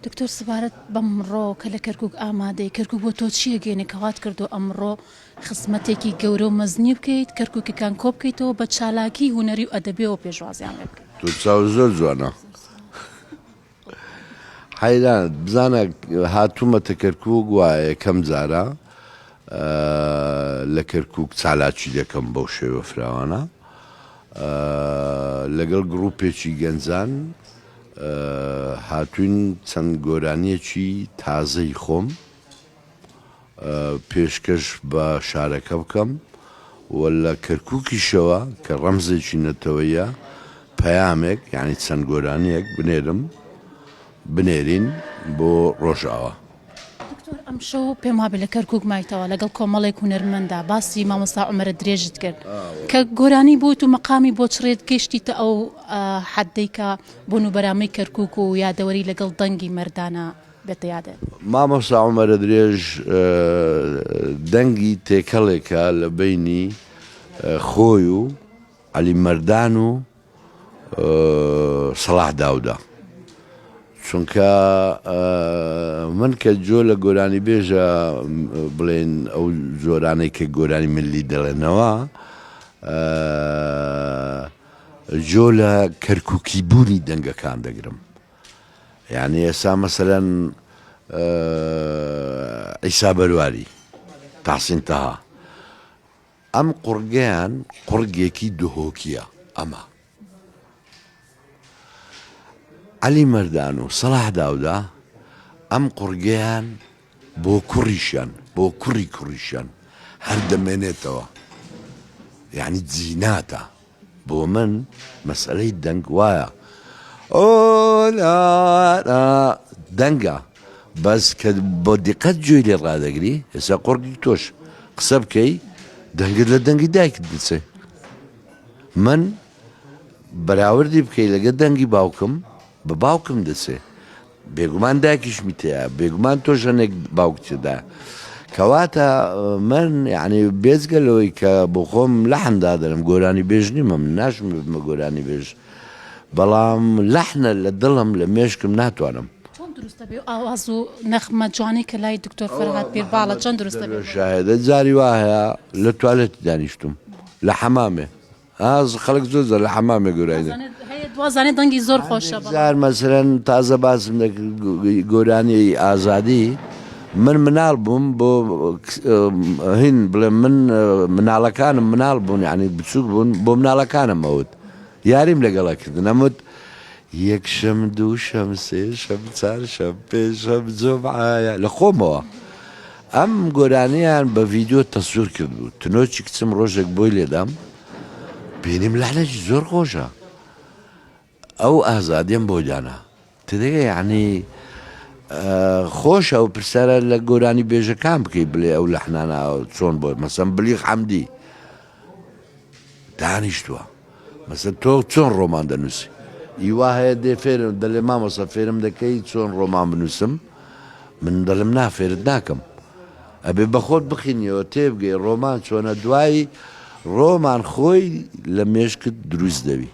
دکتۆر سبارەت بەمڕۆ کە لە کەرکووک ئامادەی کەرکووک بۆ تۆ چییە گەێنێ کەوات کردو ئەمڕۆ خزمەتێکی گەورە و مەزنی بکەیت کەرکووکەکان کۆ بکەیتەوە بە چالاکی هوەری و ئەدەبیەوە پێشوازیان لێ بکەیت. تو چاو زۆر جوانە حەیرانت بزانە هاتوومەتە کەرکووک وایە کەم جارە لە کەرکووک چالاکی دەکەم بەو شێوە فراوانە لەگەڵ گڕوپێکی گەنجان هاتوین چەند گۆرانیەکی تازەی خۆم پێشکەش بە شارەکە بکەم و لە کەرکووکیشەوە کە ڕەمزێکی نەتەوەیە پەیامێک یعنی چەند گۆرانیەک بنێرین بۆ ڕۆژاوە. دکتۆر ئەم شەو پێم وابێ لە کەرکووک مایتەوە لەگەڵ کۆمەڵێک هونەرمەندا باسی مامۆستا عومەرە درێژت کرد کە گۆرانی بوویت و مەقامی بۆ چڕێت گەشتیتە ئەو حەدەی کە بۆ نوبەرامەی کەرکووک و یادەوەری لەگەڵ دەنگی مەردانە بێتە یادێ. مامۆستا عومەرە درێژ دەنگی تێکەڵێکە لە بینی خۆی و عەلی مەردان و سەلاح داوودە چونکە من کە جۆ لە گۆرانی بێژە بڵێن ئەو جۆرانەی کە گۆرانی ملی دەڵێنەوە جۆ لە کەرکووکی بوونی دەنگەکان دەگرم. یعنی ئێستا مەسەلەن عیسا بەرواری تاسین تەها ئەم قورگەیان قورگێکی دهۆکیە ئەمە عەلی مەردان و سەلاح داودا ئەم قورگەیان بۆ کوڕیشیان بۆ کوڕی کوڕیشیان هەر دەمێنێتەوە یعنی جیناتە بۆ من مەسئلەی دەنگ وایە دەنگە بەس کە بۆ دیقەت گوێی لێ ڕادەگری ئێستا قورگی تۆش قسە بکەی دەنگت لە دەنگی دایکت دەچێ من بەراوردی بکەی لەگە دەنگی باوکم بە باوکم دەچێ بێگومان دایکیشمی تەیە بێگومان تۆ ژەنێک باوکتدا کەواتە من یعنی بێزگە لەوەی کە بۆ خۆم لەحندا دەرم گۆرانی بێژ نیمە من ناشم بمە گۆرانی بێژ بەڵام لەحنە لە دڵم لە مێشکم ناتوانم. چۆن دروستە بێ ئاواز و نەخمە جوانی کە لای دکتۆر فەرهاد پیرباڵە چۆن دروستە بێ؟ شاهێدە جاری وایە لە توالێتی دانیشتم لە حەمامێ خەڵک زۆر لە حەمامێ گۆرانی دوازانێ دەنگی زۆر خۆشە زار مەسەرەن تازە باسم گۆرانی ئازادی من مناڵ بووم بۆ هین بڵێ من مناڵەکانم مناڵ بوون یعنی بچووک بوون بۆ مناڵەکانم ئەوت یاریم لەگەڵەکردن ئەموت یەک شەم دوو شەم سێ شەم چار شەم پێنج شەم جومعە لە خۆمەوە ئەم گۆرانیان بە ڤیدیۆ تەسوور کرد بوو تنۆکی کچم ڕۆژێک بۆی لێدام بینیم لەحنێکی زۆر خۆشە ئەو ئازادیم بۆ دانا تدەگە یعنی خۆشە و پرسیارە لە گۆرانی بێژەکان بکەی بڵێ ئەو لەحنانە چۆن بۆ مەسەن بلیغ حەمدی دانیشتووە مەسەن تۆ چۆن ڕۆمان دەنووسی ئیوا هەیە دێ فێرم دەڵێ مامۆستا فێرم دەکەی چۆن ڕۆمان بنووسم من دەڵێم نافێرت ناکەم ئەبێ بەخۆت بخینیەوە تێبگەی ڕۆمان چۆنە دوایی ڕۆمان خۆی لە مێشکت دروست دەوی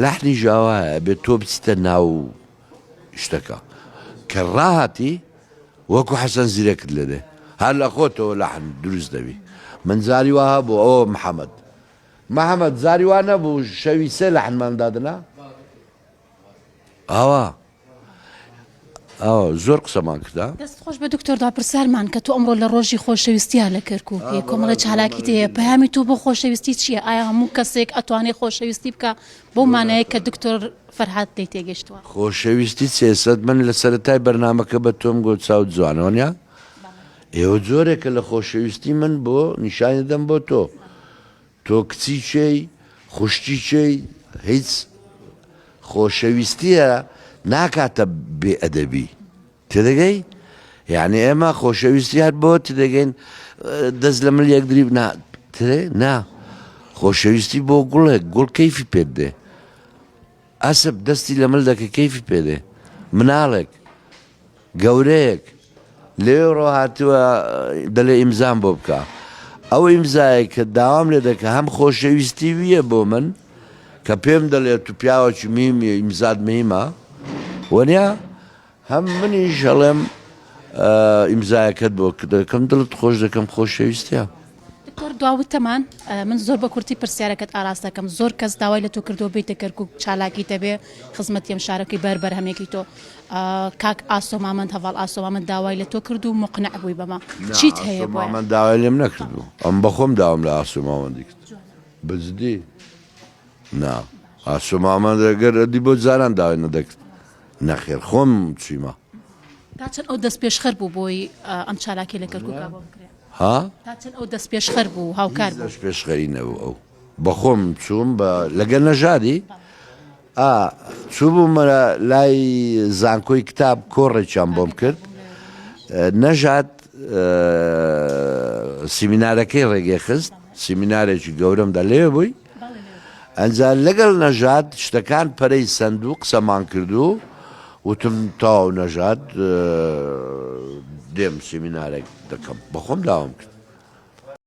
لەحنی ژاوایە بێت تۆ بچیتە ناو شتەکە کە ڕاهاتی وەکو حەسەن زیرەکت لێدێ هەر لە خۆتەوە لەحن دروست دەوی. من زاری وها بۆ ئەوە محەممەد زاری وا نەبوو شەوی سێ لەحنمان دادنا ئاوا زۆر قسەمان کردا دەست خۆش بە دکتۆر دا پرسیارمان کە تۆ ئەمڕۆ لە ڕۆژی خۆشەویستیە لە کەرکووک کۆمەڵە چالاکی تەیە پەیامی تۆ بۆ خۆشەویستی چییە؟ ئایا هەموو کەسێک ئەتوانێت خۆشەویستی بکە بۆ مانایە کە دکتۆر فەرهاد دەی تێگەشتووە؟ خۆشەویستی چێسەد من لە سەرەتای بەرنامەکە بە تۆم گۆ چاو جوانەوەنیا ئێوە جۆرێکە لە خۆشەویستی من بۆ نیشانی دەم بۆ تۆ کچی چێی خوشتی چێی هیچ خۆشەویستیە ناکاتە بێئەدەبی تێدەگەی یعنی ئێمە خۆشەویستی هەر بۆ تێدەگەین دەست لە مل یەک دریب نا خۆشەویستی بۆ گوڵێک گوڵ کەیفی پێ بدێ ئەسب دەستی لە مل دەکە کەیفی پێدێ مناڵێک گەورەیەک لێڕۆ هاتووە دەلێ ئیمزام بۆ بکە ئەو ئیمزایە کە داوام لێ دەکە هەم خۆشەویستی ویە بۆ من کە پێم دەڵێت تو پیاوەکی میمی ئیمزاد مهمە وەنیا هەم منیش هەڵێم ئیمزایەکەت بۆ دەکەم دڵت خۆش دەکەم خۆشەویستیە. دکتۆر دواوتەمان من زۆر بە کورتی پرسیارەکەت ئاراست دەکەم زۆر کەس داوای لە تۆ کردو بیتە کەرکووک چالاکی دەبێ خزمەتیم شارەکەی بەربەر هەمێکی تۆ کاک ئاسۆ مامەند هەواڵ ئاسۆ مامەند داوای لە تۆ کرد و مقنع بووی بەمە چیت هەیە بۆ من داوای لێم نەکردو ئەم بەخۆم داوام لە ئاسۆ مامەندی کرد بزدی نا ئاسۆ مامەند ئەگەر ئەدی بۆ جاران داوای نەدەکرد نەخێر خۆم چیمە تا چەند ئەو دەست پێشخەر بوو بۆی ئەم چالاکی لە کەرکووکا بۆ بکرێ ها تا چەند ئەو دەست پێشخەر بوو هاوکار بوو دەست پێشخەری نەبوو ئەو بەخۆم چووم بە لەگەر نەژادی چوو بوومە لای زانکۆی کتاب کۆڕێکیان بۆم کرد نەژاد سیمینارەکەی ڕێگەی خست سیمینارێکی گەورەمدا لێ بووی ئەنجا لەگەڵ نەژاد شتەکان پەرەی سندوو قسەمان کردو وتم تاو نەژاد دێم سیمینارێک دەکەم بەخۆم داوام کرد